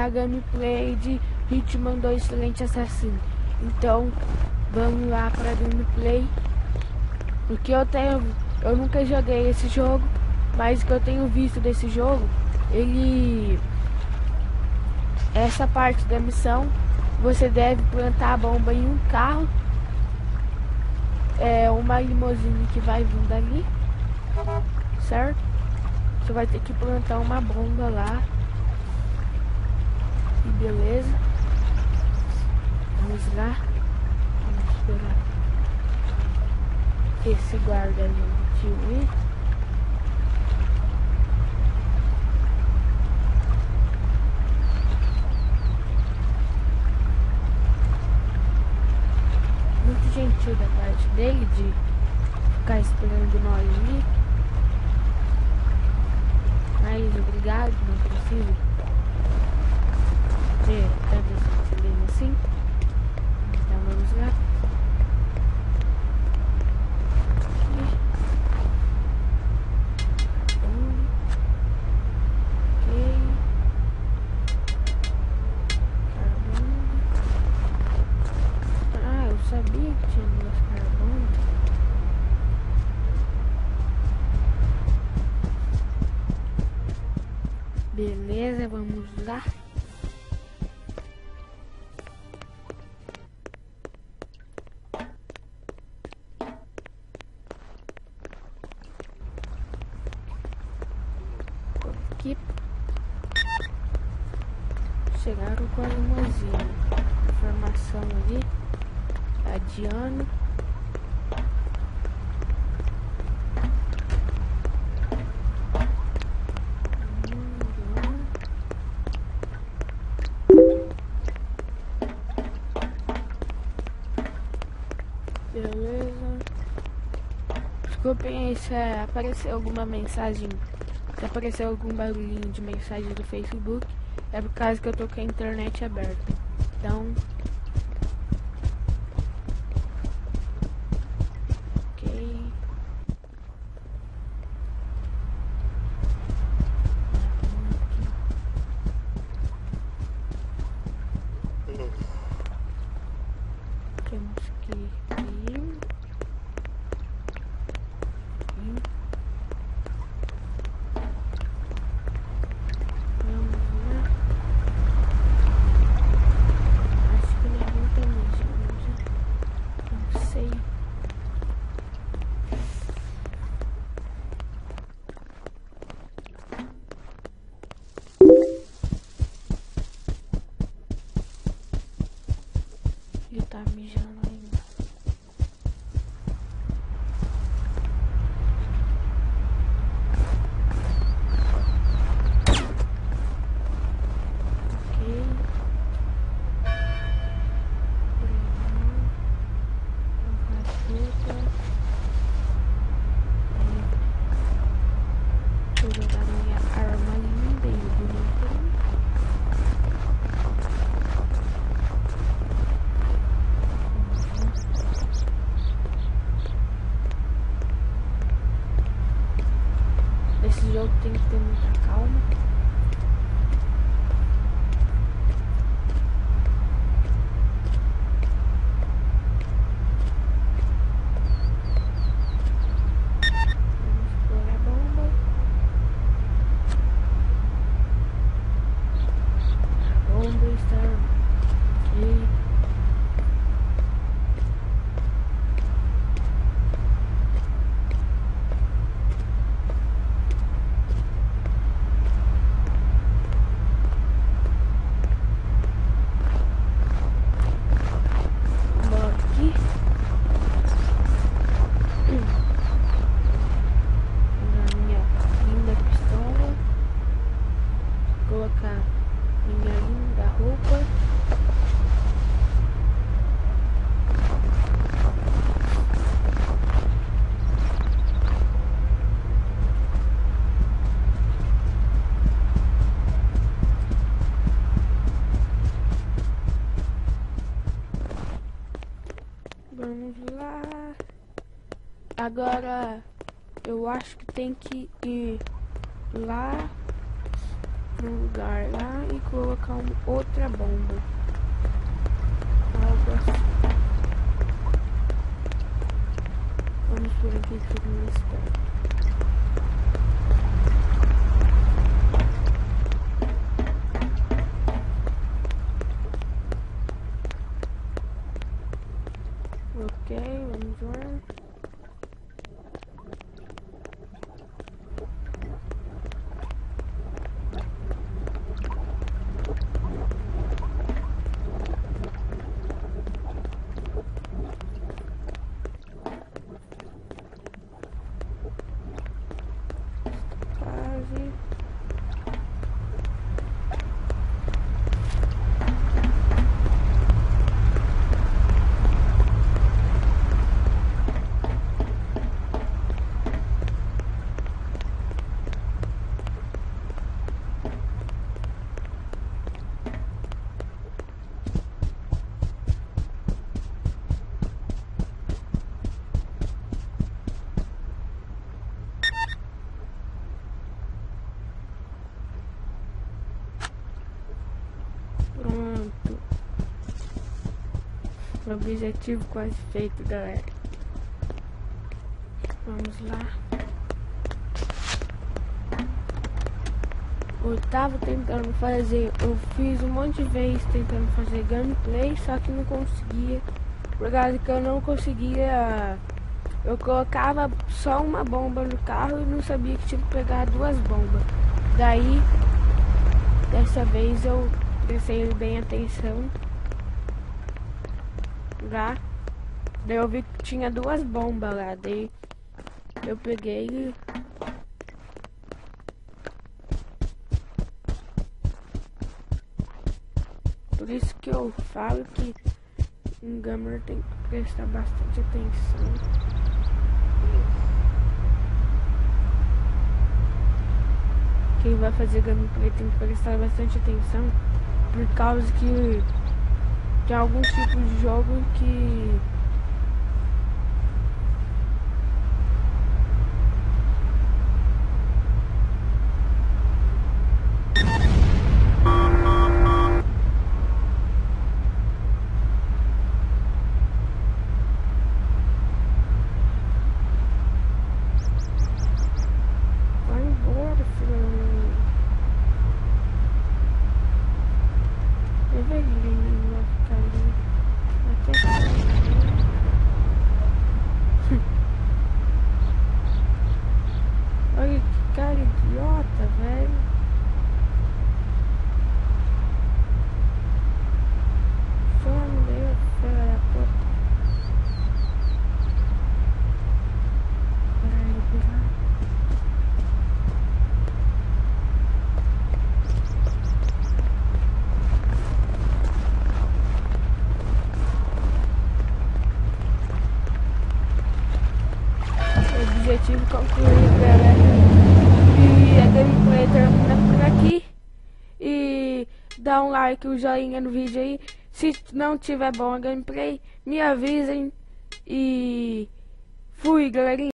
da gameplay de Hitman 2 Silent Assassin. Então vamos lá para a gameplay. Porque eu nunca joguei esse jogo, mas o que eu tenho visto desse jogo, essa parte da missão, você deve plantar a bomba em um carro. É uma limusine que vai vindo ali, certo? Você vai ter que plantar uma bomba lá. E beleza. Vamos lá. Vamos esperar esse guarda gentil ir. Muito gentil da parte dele de ficar esperando nós ali. Mas obrigado, não preciso ter tanta gentileza assim. Então vamos lá. Sabia que tinha duas carbonas. Beleza, vamos lá. Aqui. Chegaram com a limusine. Informação ali. Adiano. Beleza. Desculpem se apareceu alguma mensagem, se apareceu algum barulhinho de mensagem do Facebook, é por causa que eu tô com a internet aberta. Então temos que ir. Vamos lá. Acho que ninguém tem mais. Não sei. Ele tá mijando ainda. Ok. Vou jogar minha arma linda e bonita. Esse jogo tem que ter muita calma. Vamos explorar a bomba. A bomba está aqui. Colocar minha linda roupa. Vamos lá. Agora eu acho que tem que ir lá num lugar lá e colocar outra bomba. Algo assim. Vamos por aqui que fica mais perto. Ok, vamos lá. Quase. Pronto. Objetivo quase feito, galera. Vamos lá. Eu tava tentando fazer, eu fiz um monte de vezes tentando fazer gameplay, só que não conseguia. Por causa que eu não conseguia, eu colocava só uma bomba no carro e não sabia que tinha que pegar duas bombas. Daí, dessa vez eu prestei bem atenção lá. Daí eu vi que tinha duas bombas lá, daí eu peguei e... Por isso que eu falo que um gamer tem que prestar bastante atenção. Quem vai fazer gameplay tem que prestar bastante atenção, por causa que tem alguns tipos de jogo que olha que cara idiota, velho. Só não deu filha da puta. Objetivo concluído, galera. E a gameplay termina por aqui. E dá um like, um joinha no vídeo aí. Se não tiver bom a gameplay, me avisem. E fui, galerinha.